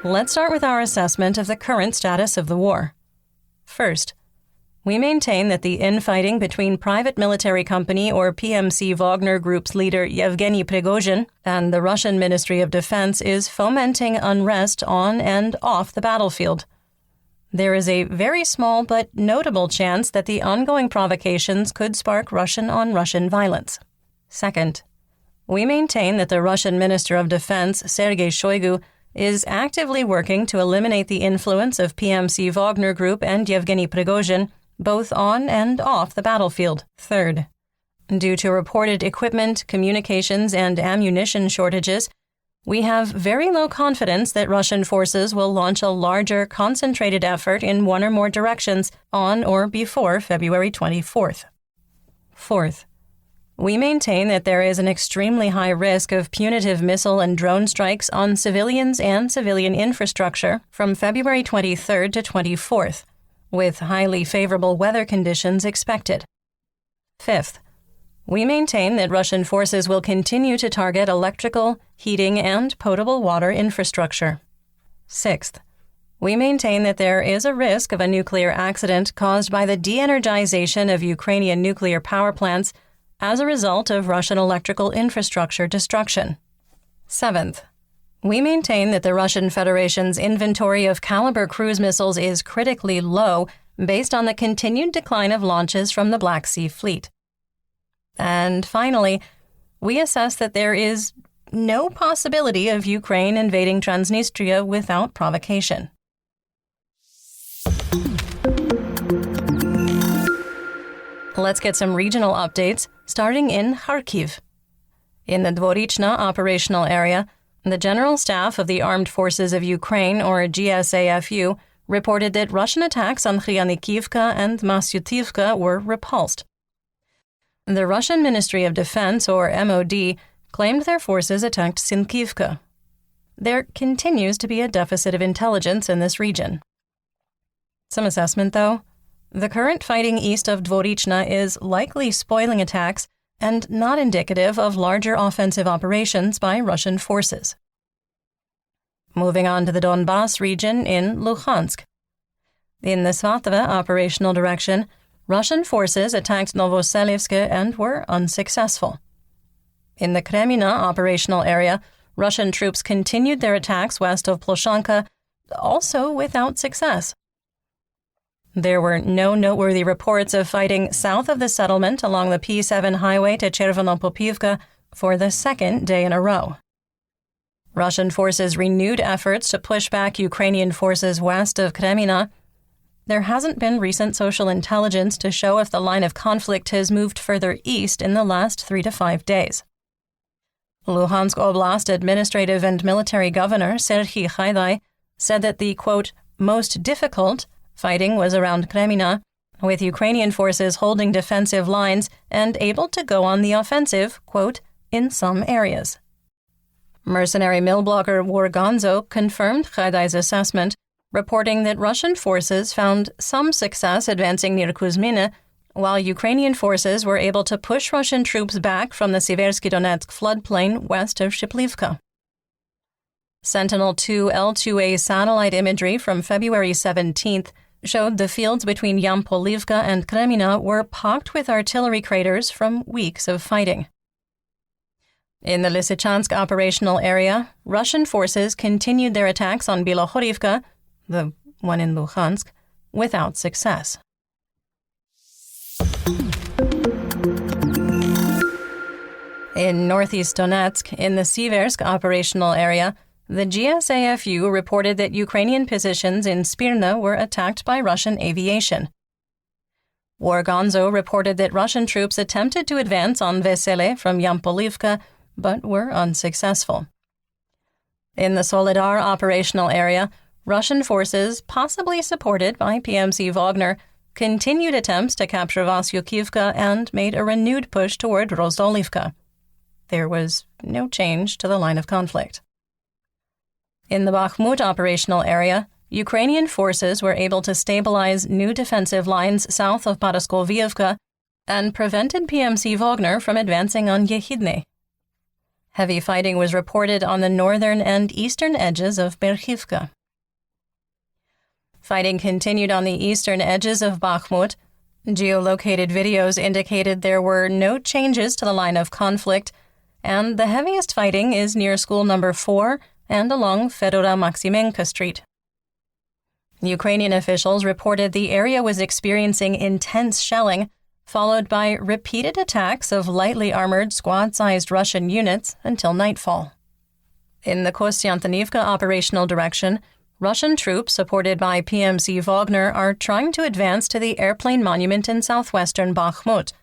Let's start with our assessment of the current status of the war. First, we maintain that the infighting between private military company or PMC Wagner Group's leader Yevgeny Prigozhin and the Russian Ministry of Defense is fomenting unrest on and off the battlefield. There is a very small but notable chance that the ongoing provocations could spark Russian-on-Russian violence. Second, we maintain that the Russian Minister of Defense, Sergei Shoigu, is actively working to eliminate the influence of PMC Wagner Group and Yevgeny Prigozhin, both on and off the battlefield. Third, due to reported equipment, communications, and ammunition shortages, we have very low confidence that Russian forces will launch a larger, concentrated effort in one or more directions on or before February 24th. Fourth, we maintain that there is an extremely high risk of punitive missile and drone strikes on civilians and civilian infrastructure from February 23rd to 24th, with highly favorable weather conditions expected. Fifth, we maintain that Russian forces will continue to target electrical, heating, and potable water infrastructure. Sixth, we maintain that there is a risk of a nuclear accident caused by the de-energization of Ukrainian nuclear power plants as a result of Russian electrical infrastructure destruction. Seventh, we maintain that the Russian Federation's inventory of Caliber cruise missiles is critically low based on the continued decline of launches from the Black Sea Fleet. And finally, we assess that there is no possibility of Ukraine invading Transnistria without provocation. Let's get some regional updates, starting in Kharkiv. In the Dvorichna operational area, the General Staff of the Armed Forces of Ukraine, or GSAFU, reported that Russian attacks on Khyanikivka and Masyutivka were repulsed. The Russian Ministry of Defense, or MOD, claimed their forces attacked Sinkivka. There continues to be a deficit of intelligence in this region. Some assessment, though. The current fighting east of Dvorichna is likely spoiling attacks and not indicative of larger offensive operations by Russian forces. Moving on to the Donbas region in Luhansk. In the Svatova operational direction, Russian forces attacked Novoselivsk and were unsuccessful. In the Kremina operational area, Russian troops continued their attacks west of Ploshanka, also without success. There were no noteworthy reports of fighting south of the settlement along the P7 highway to Chervonopopivka for the second day in a row. Russian forces renewed efforts to push back Ukrainian forces west of Kremina. There hasn't been recent social intelligence to show if the line of conflict has moved further east in the last 3 to 5 days. Luhansk Oblast Administrative and Military Governor Serhiy Haidai said that the, quote, most difficult fighting was around Kremina, with Ukrainian forces holding defensive lines and able to go on the offensive, quote, in some areas. Mercenary mill blogger Wargonzo confirmed Haidai's assessment, reporting that Russian forces found some success advancing near Kuzmina, while Ukrainian forces were able to push Russian troops back from the Seversky Donetsk floodplain west of Shiplivka. Sentinel-2 L2A satellite imagery from February 17th showed the fields between Yampolivka and Kremina were pocked with artillery craters from weeks of fighting. In the Lysychansk operational area, Russian forces continued their attacks on Bilohorivka, the one in Luhansk, without success. In northeast Donetsk, in the Siversk operational area, the GSAFU reported that Ukrainian positions in Spirna were attacked by Russian aviation. Wargonzo reported that Russian troops attempted to advance on Vesele from Yampolivka, but were unsuccessful. In the Soledar operational area, Russian forces, possibly supported by PMC Wagner, continued attempts to capture Vasyukivka and made a renewed push toward Rozdolivka. There was no change to the line of conflict. In the Bakhmut operational area, Ukrainian forces were able to stabilize new defensive lines south of Paraskolvievka and prevented PMC Wagner from advancing on Yehidne. Heavy fighting was reported on the northern and eastern edges of Berchivka. Fighting continued on the eastern edges of Bakhmut. Geolocated videos indicated there were no changes to the line of conflict, and the heaviest fighting is near School Number 4 and along Fedora Maximenka Street. Ukrainian officials reported the area was experiencing intense shelling, followed by repeated attacks of lightly armored squad-sized Russian units until nightfall. In the Kostiantynivka operational direction, Russian troops supported by PMC Wagner are trying to advance to the airplane monument in southwestern Bakhmut,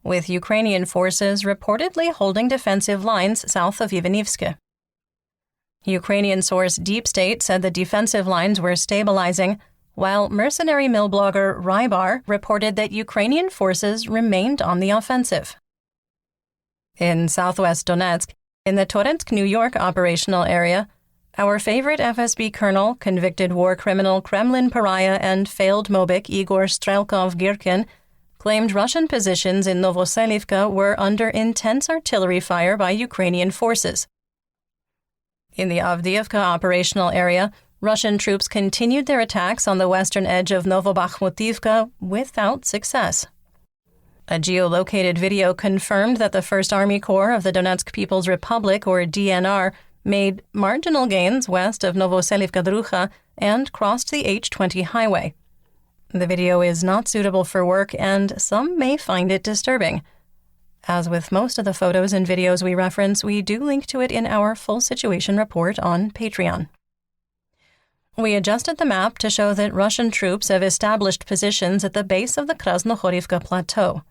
with Ukrainian forces reportedly holding defensive lines south of Ivanivske. Ukrainian source Deep State said the defensive lines were stabilizing, while mercenary mill blogger Rybar reported that Ukrainian forces remained on the offensive. In southwest Donetsk, in the Toretsk, New York operational area, our favorite FSB colonel, convicted war criminal, Kremlin pariah, and failed Mobik Igor Strelkov-Girkin claimed Russian positions in Novoselivka were under intense artillery fire by Ukrainian forces. In the Avdiivka operational area, Russian troops continued their attacks on the western edge of Novobakhmutivka without success. A geolocated video confirmed that the 1st Army Corps of the Donetsk People's Republic, or DNR, made marginal gains west of Novoselivka-Drucha and crossed the H-20 highway. The video is not suitable for work, and some may find it disturbing. As with most of the photos and videos we reference, we do link to it in our full situation report on Patreon. We adjusted the map to show that Russian troops have established positions at the base of the Krasnohorivka Plateau.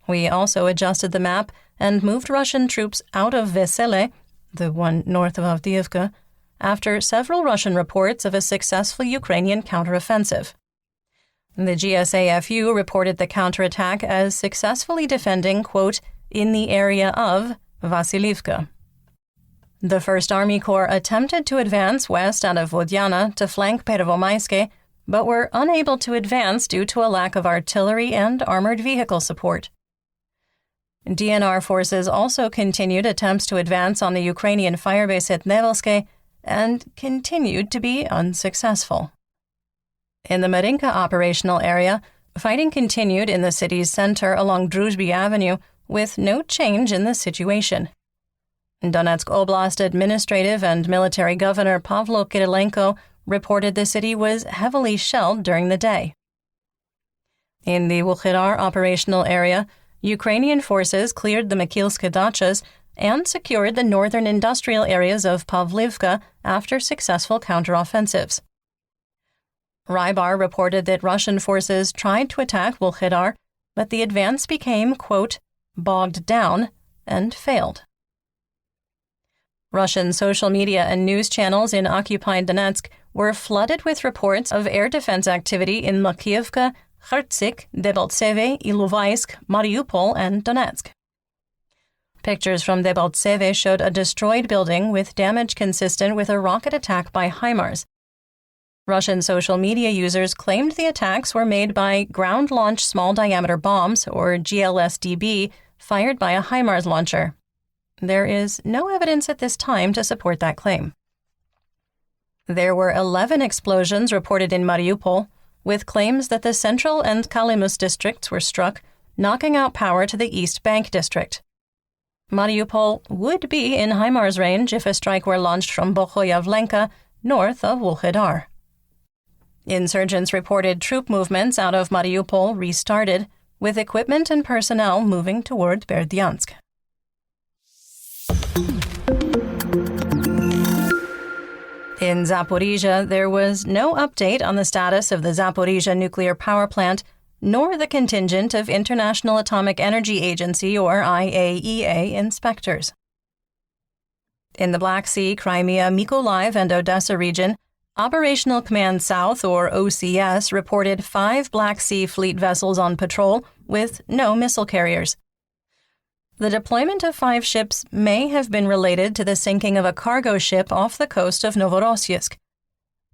We also adjusted the map and moved Russian troops out of Vesele, the one north of Avdiivka, after several Russian reports of a successful Ukrainian counteroffensive. The GSAFU reported the counterattack as successfully defending, quote, in the area of Vasilivka. The 1st Army Corps attempted to advance west out of Vodyana to flank Pervomayske, but were unable to advance due to a lack of artillery and armored vehicle support. DNR forces also continued attempts to advance on the Ukrainian firebase at Nevelske and continued to be unsuccessful. In the Marinka operational area, fighting continued in the city's center along Druzhby Avenue with no change in the situation. Donetsk Oblast Administrative and Military Governor Pavlo Kirilenko reported the city was heavily shelled during the day. In the Wuchedar operational area, Ukrainian forces cleared the Mikilske dachas and secured the northern industrial areas of Pavlivka after successful counteroffensives. Rybar reported that Russian forces tried to attack Wuchedar, but the advance became, quote, bogged down and failed. Russian social media and news channels in occupied Donetsk were flooded with reports of air defense activity in Makiivka, Khartsik, Debaltseve, Ilovaisk, Mariupol, and Donetsk. Pictures from Debaltseve showed a destroyed building with damage consistent with a rocket attack by HIMARS. Russian social media users claimed the attacks were made by ground-launched small-diameter bombs, or GLSDB, fired by a HIMARS launcher. There is no evidence at this time to support that claim. There were 11 explosions reported in Mariupol, with claims that the Central and Kalimus districts were struck, knocking out power to the East Bank district. Mariupol would be in HIMARS range if a strike were launched from Bohoyavlenka, north of Wuchedar. Insurgents reported troop movements out of Mariupol restarted, with equipment and personnel moving toward Berdyansk. In Zaporizhia, there was no update on the status of the Zaporizhia nuclear power plant, nor the contingent of International Atomic Energy Agency, or IAEA, inspectors. In the Black Sea, Crimea, Mykolaiv, and Odessa region, Operational Command South, or OCS, reported 5 Black Sea Fleet vessels on patrol with no missile carriers. The deployment of 5 ships may have been related to the sinking of a cargo ship off the coast of Novorossiysk.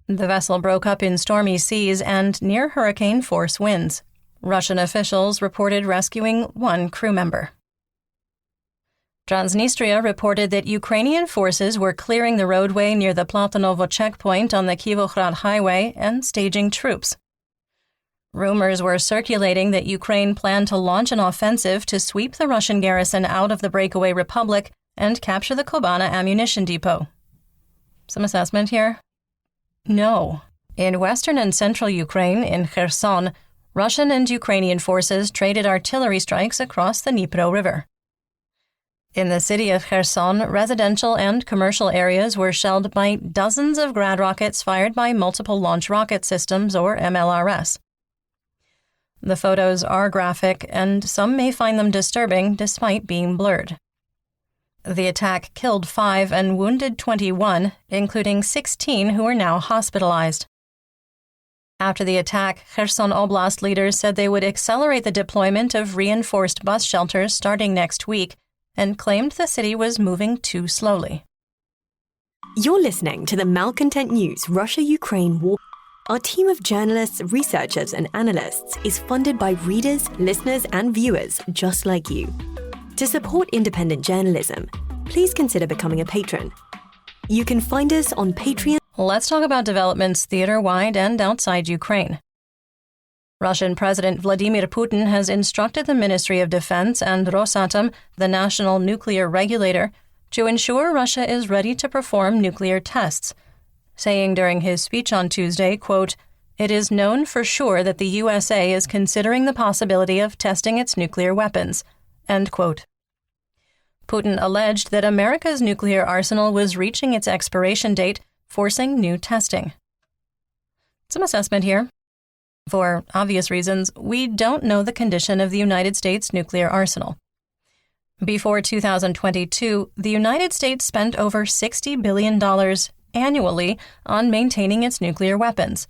The vessel broke up in stormy seas and near hurricane force winds. Russian officials reported rescuing 1 crew member. Transnistria reported that Ukrainian forces were clearing the roadway near the Platonovo checkpoint on the Kyivohrad highway and staging troops. Rumors were circulating that Ukraine planned to launch an offensive to sweep the Russian garrison out of the breakaway republic and capture the Kobana ammunition depot. Some assessment here? No. In western and central Ukraine, in Kherson, Russian and Ukrainian forces traded artillery strikes across the Dnipro River. In the city of Kherson, residential and commercial areas were shelled by dozens of Grad rockets fired by multiple launch rocket systems, or MLRS. The photos are graphic, and some may find them disturbing despite being blurred. The attack killed 5 and wounded 21, including 16 who are now hospitalized. After the attack, Kherson Oblast leaders said they would accelerate the deployment of reinforced bus shelters starting next week, and claimed the city was moving too slowly. You're listening to the Malcontent News Russia-Ukraine War. Our team of journalists, researchers, and analysts is funded by readers, listeners, and viewers just like you. To support independent journalism, please consider becoming a patron. You can find us on Patreon. Let's talk about developments theater-wide and outside Ukraine. Russian President Vladimir Putin has instructed the Ministry of Defense and Rosatom, the national nuclear regulator, to ensure Russia is ready to perform nuclear tests, saying during his speech on Tuesday, quote, "It is known for sure that the USA is considering the possibility of testing its nuclear weapons," end quote. Putin alleged that America's nuclear arsenal was reaching its expiration date, forcing new testing. Some assessment here. For obvious reasons, we don't know the condition of the United States nuclear arsenal. Before 2022, the United States spent over $60 billion annually on maintaining its nuclear weapons.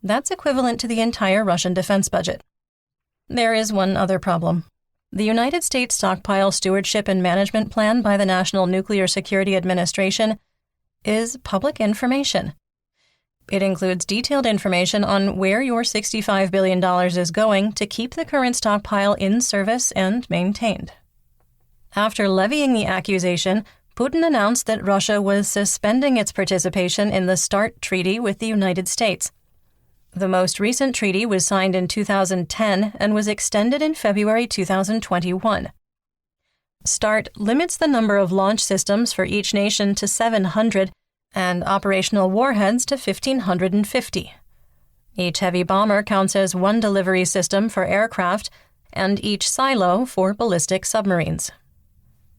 That's equivalent to the entire Russian defense budget. There is one other problem. The United States Stockpile Stewardship and Management Plan by the National Nuclear Security Administration is public information. It includes detailed information on where your $65 billion is going to keep the current stockpile in service and maintained. After levying the accusation, Putin announced that Russia was suspending its participation in the START treaty with the United States. The most recent treaty was signed in 2010 and was extended in February 2021. START limits the number of launch systems for each nation to 700 and operational warheads to 1,550. Each heavy bomber counts as one delivery system for aircraft and each silo for ballistic submarines.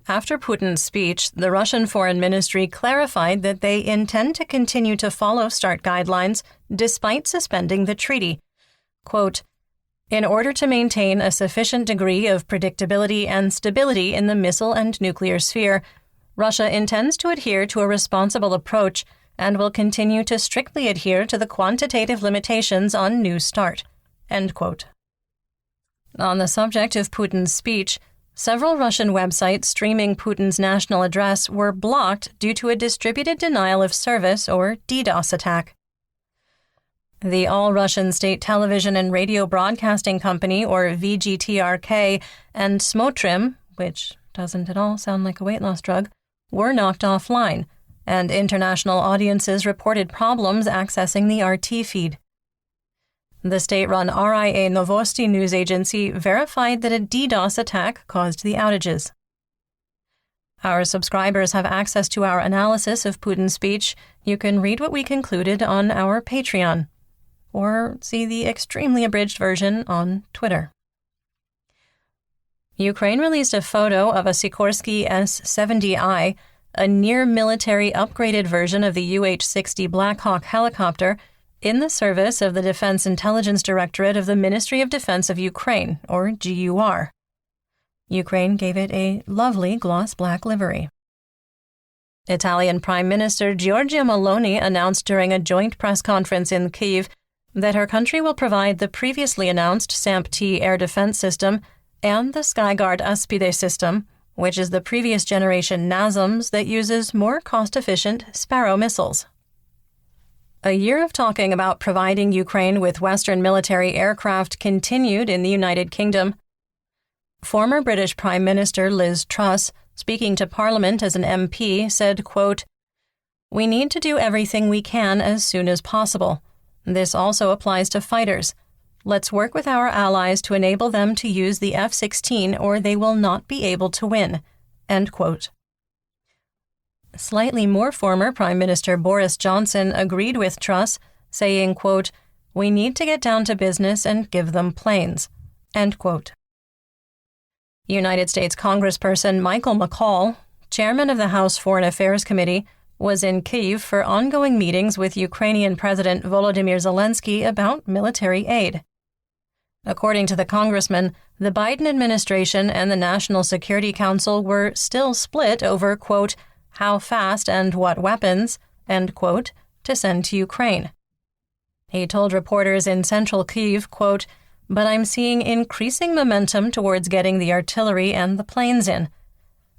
After Putin's speech, the Russian Foreign Ministry clarified that they intend to continue to follow START guidelines despite suspending the treaty. Quote, "In order to maintain a sufficient degree of predictability and stability in the missile and nuclear sphere, Russia intends to adhere to a responsible approach and will continue to strictly adhere to the quantitative limitations on New START." End quote. On the subject of Putin's speech, several Russian websites streaming Putin's national address were blocked due to a distributed denial of service, or DDoS attack. The All-Russian State Television and Radio Broadcasting Company, or VGTRK, and Smotrim, which doesn't at all sound like a weight loss drug, were knocked offline, and international audiences reported problems accessing the RT feed. The state-run RIA Novosti news agency verified that a DDoS attack caused the outages. Our subscribers have access to our analysis of Putin's speech. You can read what we concluded on our Patreon, or see the extremely abridged version on Twitter. Ukraine released a photo of a Sikorsky S-70I, a near-military upgraded version of the UH-60 Black Hawk helicopter, in the service of the Defense Intelligence Directorate of the Ministry of Defense of Ukraine, or GUR. Ukraine gave it a lovely gloss black livery. Italian Prime Minister Giorgia Meloni announced during a joint press conference in Kyiv that her country will provide the previously announced SAMP-T air defense system and the Skyguard Aspide system, which is the previous generation NASAMS that uses more cost-efficient Sparrow missiles. A year of talking about providing Ukraine with Western military aircraft continued in the United Kingdom. Former British Prime Minister Liz Truss speaking to Parliament as an MP, said, quote, "We need to do everything we can as soon as possible. This also applies to fighters. Let's work with our allies to enable them to use the F-16 or they will not be able to win." End quote. Slightly more former Prime Minister Boris Johnson agreed with Truss, saying, quote, "We need to get down to business and give them planes." End quote. United States Congressperson Michael McCaul, chairman of the House Foreign Affairs Committee, was in Kyiv for ongoing meetings with Ukrainian President Volodymyr Zelensky about military aid. According to the congressman, the Biden administration and the National Security Council were still split over, quote, "how fast and what weapons," end quote, to send to Ukraine. He told reporters in central Kyiv, quote, "But I'm seeing increasing momentum towards getting the artillery and the planes in.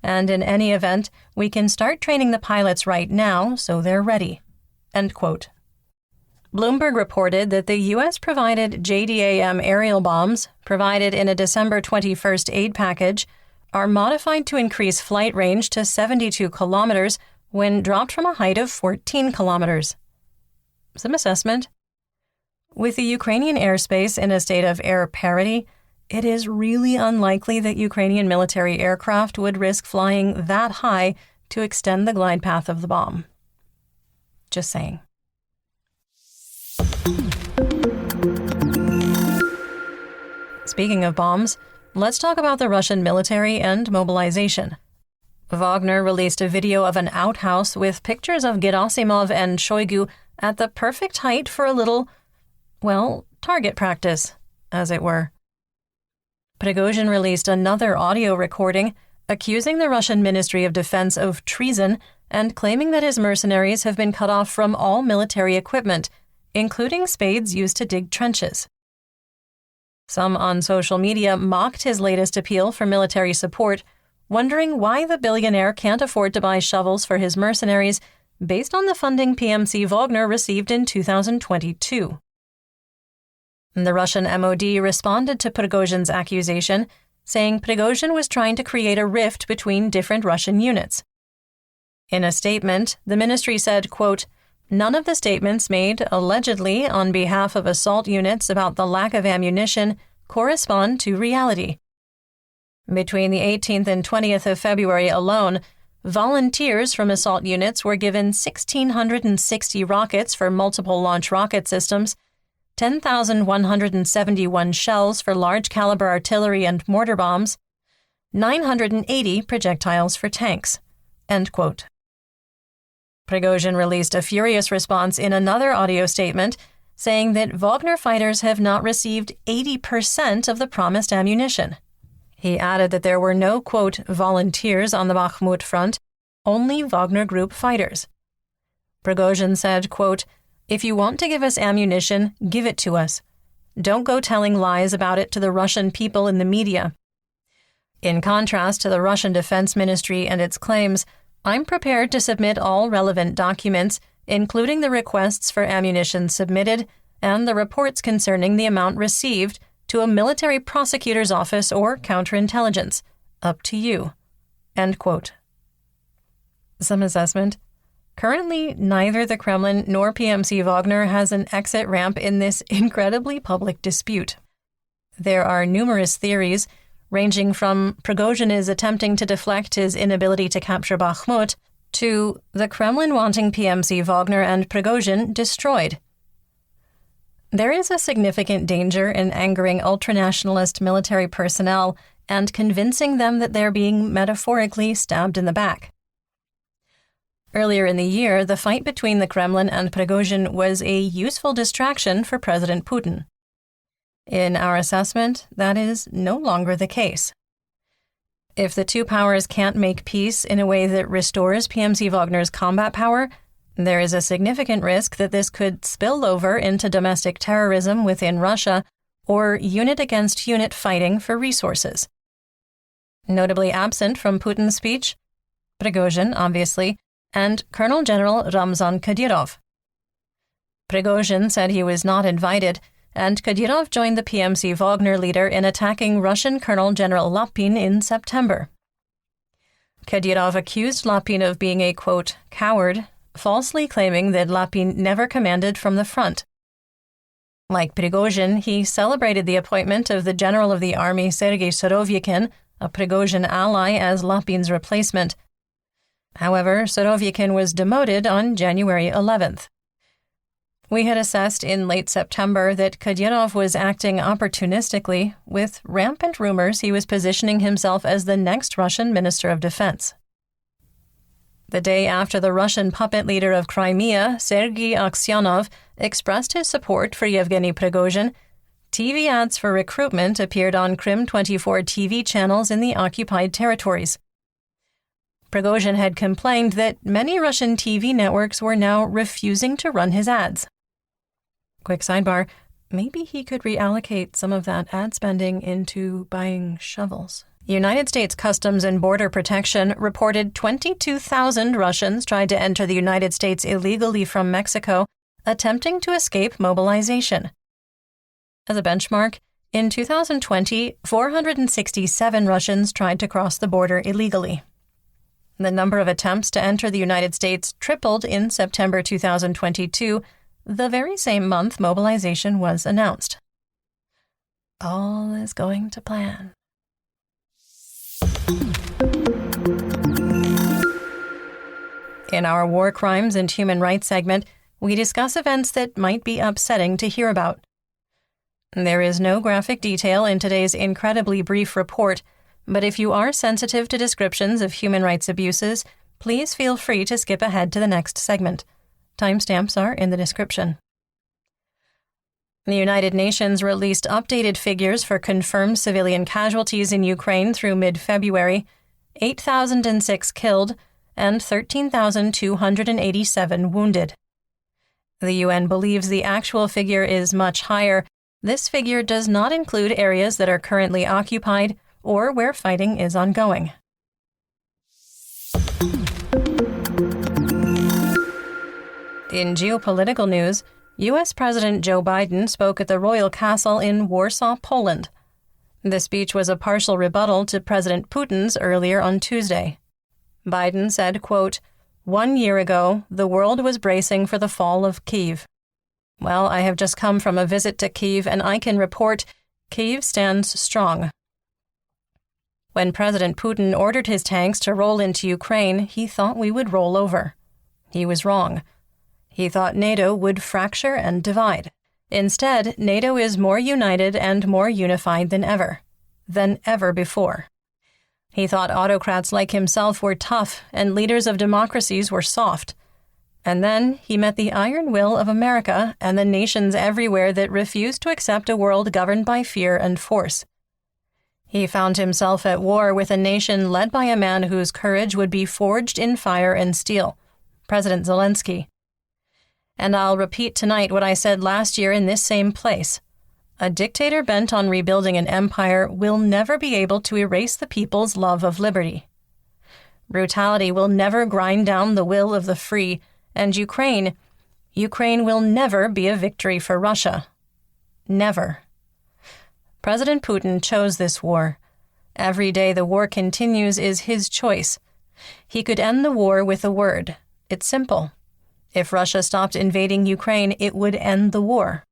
And in any event, we can start training the pilots right now so they're ready." End quote. Bloomberg reported that the U.S. provided JDAM aerial bombs, provided in a December 21st aid package, are modified to increase flight range to 72 kilometers when dropped from a height of 14 kilometers. Some assessment. With the Ukrainian airspace in a state of air parity, it is really unlikely that Ukrainian military aircraft would risk flying that high to extend the glide path of the bomb. Just saying. Speaking of bombs, let's talk about the Russian military and mobilization. Wagner released a video of an outhouse with pictures of Gerasimov and Shoigu at the perfect height for a little, well, target practice, as it were. Prigozhin released another audio recording accusing the Russian Ministry of Defense of treason and claiming that his mercenaries have been cut off from all military equipment, including spades used to dig trenches. Some on social media mocked his latest appeal for military support, wondering why the billionaire can't afford to buy shovels for his mercenaries based on the funding PMC Wagner received in 2022. The Russian MOD responded to Prigozhin's accusation, saying Prigozhin was trying to create a rift between different Russian units. In a statement, the ministry said, quote, "None of the statements made, allegedly, on behalf of assault units about the lack of ammunition correspond to reality." Between the 18th and 20th of February alone, volunteers from assault units were given 1,660 rockets for multiple launch rocket systems, 10,171 shells for large-caliber artillery and mortar bombs, 980 projectiles for tanks. End quote. Prigozhin released a furious response in another audio statement, saying that Wagner fighters have not received 80% of the promised ammunition. He added that there were no, quote, volunteers on the Bakhmut front, only Wagner Group fighters. Prigozhin said, quote, "If you want to give us ammunition, give it to us. Don't go telling lies about it to the Russian people in the media." In contrast to the Russian Defense Ministry and its claims, I'm prepared to submit all relevant documents, including the requests for ammunition submitted and the reports concerning the amount received, to a military prosecutor's office or counterintelligence. Up to you. End quote. Some assessment. Currently, neither the Kremlin nor PMC Wagner has an exit ramp in this incredibly public dispute. There are numerous theories, ranging from Prigozhin is attempting to deflect his inability to capture Bakhmut, to the Kremlin wanting PMC Wagner and Prigozhin destroyed. There is a significant danger in angering ultranationalist military personnel and convincing them that they're being metaphorically stabbed in the back. Earlier in the year, the fight between the Kremlin and Prigozhin was a useful distraction for President Putin. In our assessment, that is no longer the case. If the two powers can't make peace in a way that restores PMC Wagner's combat power, there is a significant risk that this could spill over into domestic terrorism within Russia or unit-against-unit fighting for resources. Notably absent from Putin's speech, Prigozhin, obviously, and Colonel General Ramzan Kadyrov. Prigozhin said he was not invited, and Kadyrov joined the PMC Wagner leader in attacking Russian Colonel General Lapin in September. Kadyrov accused Lapin of being a, quote, coward, falsely claiming that Lapin never commanded from the front. Like Prigozhin, he celebrated the appointment of the general of the army Sergei Surovikin, a Prigozhin ally, as Lapin's replacement. However, Surovikin was demoted on January 11th. We had assessed in late September that Kadyrov was acting opportunistically, with rampant rumors he was positioning himself as the next Russian Minister of Defense. The day after the Russian puppet leader of Crimea, Sergei Aksyonov, expressed his support for Yevgeny Prigozhin, TV ads for recruitment appeared on Krim 24 TV channels in the occupied territories. Prigozhin had complained that many Russian TV networks were now refusing to run his ads. Quick sidebar, maybe he could reallocate some of that ad spending into buying shovels. United States Customs and Border Protection reported 22,000 Russians tried to enter the United States illegally from Mexico, attempting to escape mobilization. As a benchmark, in 2020, 467 Russians tried to cross the border illegally. The number of attempts to enter the United States tripled in September 2022, the very same month mobilization was announced. All is going to plan. In our War Crimes and Human Rights segment, we discuss events that might be upsetting to hear about. There is no graphic detail in today's incredibly brief report, but if you are sensitive to descriptions of human rights abuses, please feel free to skip ahead to the next segment. Timestamps are in the description. The United Nations released updated figures for confirmed civilian casualties in Ukraine through mid-February, 8,006 killed and 13,287 wounded. The UN believes the actual figure is much higher. This figure does not include areas that are currently occupied or where fighting is ongoing. In geopolitical news, U.S. President Joe Biden spoke at the Royal Castle in Warsaw, Poland. The speech was a partial rebuttal to President Putin's earlier on Tuesday. Biden said, quote, "1 year ago, the world was bracing for the fall of Kyiv. Well, I have just come from a visit to Kyiv, and I can report Kyiv stands strong." When President Putin ordered his tanks to roll into Ukraine, he thought we would roll over. He was wrong. He thought NATO would fracture and divide. Instead, NATO is more united and more unified than ever before. He thought autocrats like himself were tough and leaders of democracies were soft. And then he met the iron will of America and the nations everywhere that refused to accept a world governed by fear and force. He found himself at war with a nation led by a man whose courage would be forged in fire and steel, President Zelensky. And I'll repeat tonight what I said last year in this same place. A dictator bent on rebuilding an empire will never be able to erase the people's love of liberty. Brutality will never grind down the will of the free, and Ukraine will never be a victory for Russia. Never. President Putin chose this war. Every day the war continues is his choice. He could end the war with a word. It's simple. If Russia stopped invading Ukraine, it would end the war.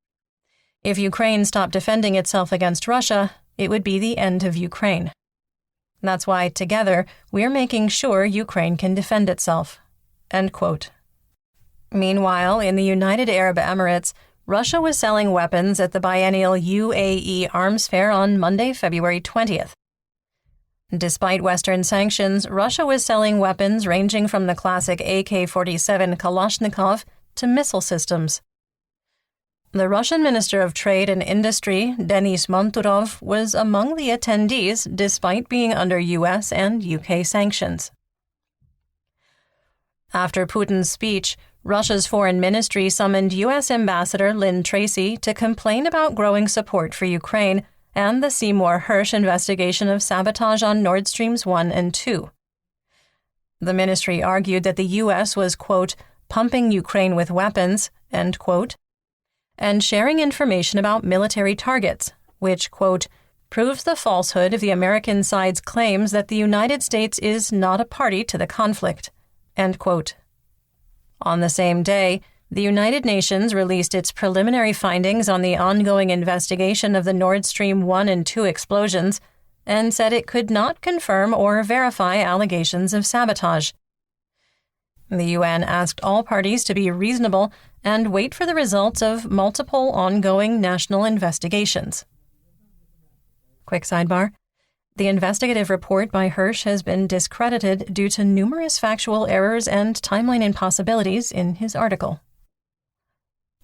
If Ukraine stopped defending itself against Russia, it would be the end of Ukraine. That's why, together, we're making sure Ukraine can defend itself." End quote. Meanwhile, in the United Arab Emirates, Russia was selling weapons at the biennial UAE Arms Fair on Monday, February 20th. Despite Western sanctions, Russia was selling weapons ranging from the classic AK-47 Kalashnikov to missile systems. The Russian Minister of Trade and Industry, Denis Manturov, was among the attendees despite being under U.S. and U.K. sanctions. After Putin's speech, Russia's foreign ministry summoned U.S. Ambassador Lynn Tracy to complain about growing support for Ukraine and the Seymour Hersh investigation of sabotage on Nord Streams 1 and 2. The ministry argued that the U.S. was, quote, pumping Ukraine with weapons, end quote, and sharing information about military targets, which, quote, proves the falsehood of the American side's claims that the United States is not a party to the conflict." End quote. On the same day, the United Nations released its preliminary findings on the ongoing investigation of the Nord Stream 1 and 2 explosions and said it could not confirm or verify allegations of sabotage. The UN asked all parties to be reasonable and wait for the results of multiple ongoing national investigations. Quick sidebar. The investigative report by Hirsch has been discredited due to numerous factual errors and timeline impossibilities in his article.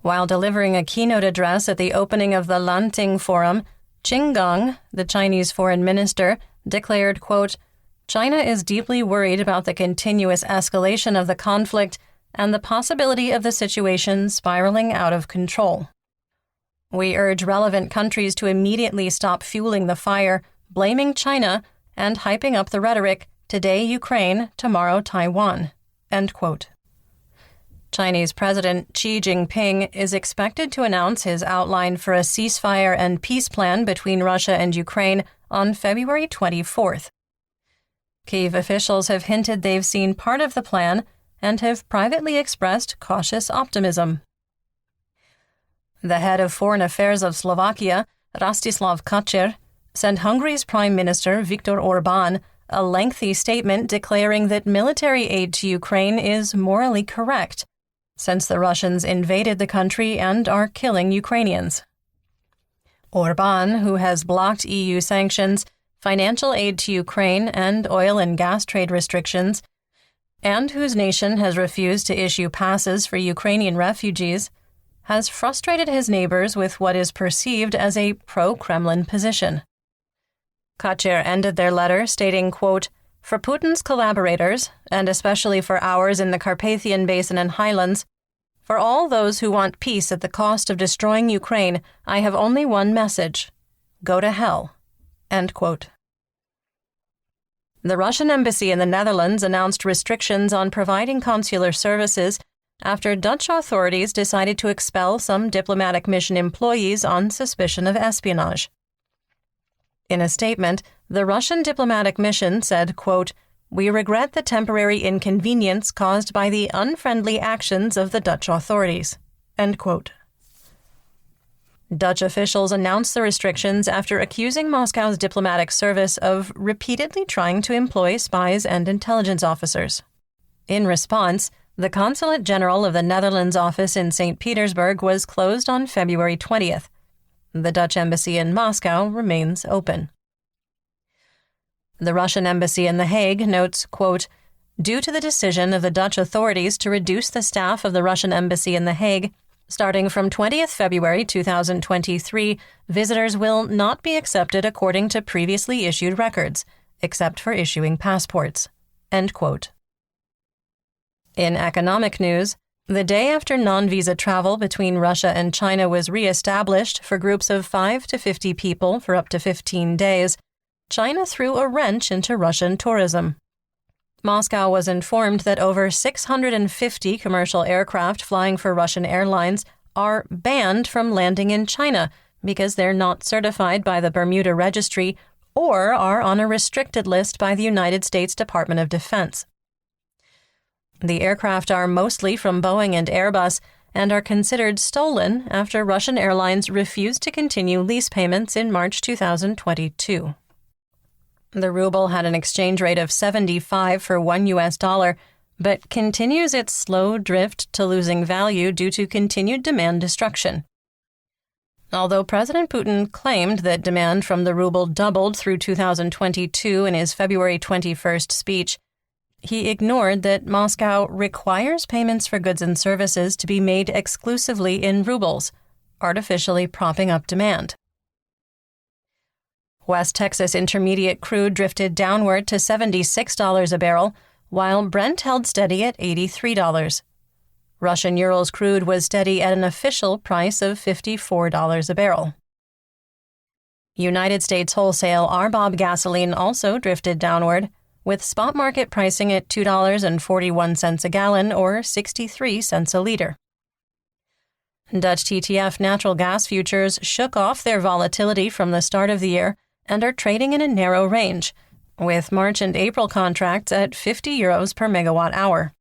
While delivering a keynote address at the opening of the Lanting Forum, Qin Gang, the Chinese foreign minister, declared, quote, "China is deeply worried about the continuous escalation of the conflict and the possibility of the situation spiraling out of control. We urge relevant countries to immediately stop fueling the fire, blaming China, and hyping up the rhetoric, today Ukraine, tomorrow Taiwan." End quote. Chinese President Xi Jinping is expected to announce his outline for a ceasefire and peace plan between Russia and Ukraine on February 24th. Kyiv officials have hinted they've seen part of the plan and have privately expressed cautious optimism. The head of foreign affairs of Slovakia, Rastislav Kačer, sent Hungary's Prime Minister Viktor Orbán a lengthy statement declaring that military aid to Ukraine is morally correct, since the Russians invaded the country and are killing Ukrainians. Orbán, who has blocked EU sanctions, financial aid to Ukraine, and oil and gas trade restrictions, and whose nation has refused to issue passes for Ukrainian refugees, has frustrated his neighbors with what is perceived as a pro-Kremlin position. Kačer ended their letter stating, quote, "For Putin's collaborators, and especially for ours in the Carpathian Basin and Highlands, for all those who want peace at the cost of destroying Ukraine, I have only one message: go to hell." End quote. The Russian embassy in the Netherlands announced restrictions on providing consular services after Dutch authorities decided to expel some diplomatic mission employees on suspicion of espionage. In a statement, the Russian diplomatic mission said, quote, "We regret the temporary inconvenience caused by the unfriendly actions of the Dutch authorities." End quote. Dutch officials announced the restrictions after accusing Moscow's diplomatic service of repeatedly trying to employ spies and intelligence officers. In response, the Consulate General of the Netherlands office in St. Petersburg was closed on February 20th. The Dutch embassy in Moscow remains open. The Russian embassy in The Hague notes, quote, "Due to the decision of the Dutch authorities to reduce the staff of the Russian embassy in The Hague, starting from 20th February 2023, visitors will not be accepted according to previously issued records, except for issuing passports." End quote. In economic news, the day after non-visa travel between Russia and China was re-established for groups of 5 to 50 people for up to 15 days, China threw a wrench into Russian tourism. Moscow was informed that over 650 commercial aircraft flying for Russian airlines are banned from landing in China because they're not certified by the Bermuda Registry or are on a restricted list by the United States Department of Defense. The aircraft are mostly from Boeing and Airbus and are considered stolen after Russian airlines refused to continue lease payments in March 2022. The ruble had an exchange rate of 75 for $1, but continues its slow drift to losing value due to continued demand destruction. Although President Putin claimed that demand from the ruble doubled through 2022 in his February 21st speech, he ignored that Moscow requires payments for goods and services to be made exclusively in rubles, artificially propping up demand. West Texas Intermediate crude drifted downward to $76 a barrel, while Brent held steady at $83. Russian Urals crude was steady at an official price of $54 a barrel. United States wholesale RBOB gasoline also drifted downward, with spot market pricing at $2.41 a gallon or 63 cents a liter. Dutch TTF natural gas futures shook off their volatility from the start of the year and are trading in a narrow range, with March and April contracts at €50 per megawatt hour.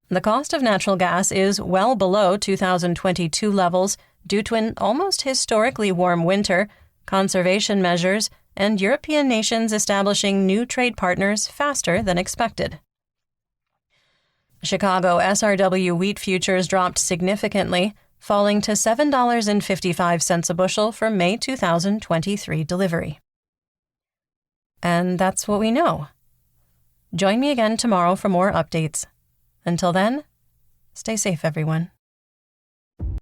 The cost of natural gas is well below 2022 levels due to an almost historically warm winter, conservation measures, and European nations establishing new trade partners faster than expected. Chicago SRW wheat futures dropped significantly, falling to $7.55 a bushel for May 2023 delivery. And that's what we know. Join me again tomorrow for more updates. Until then, stay safe, everyone.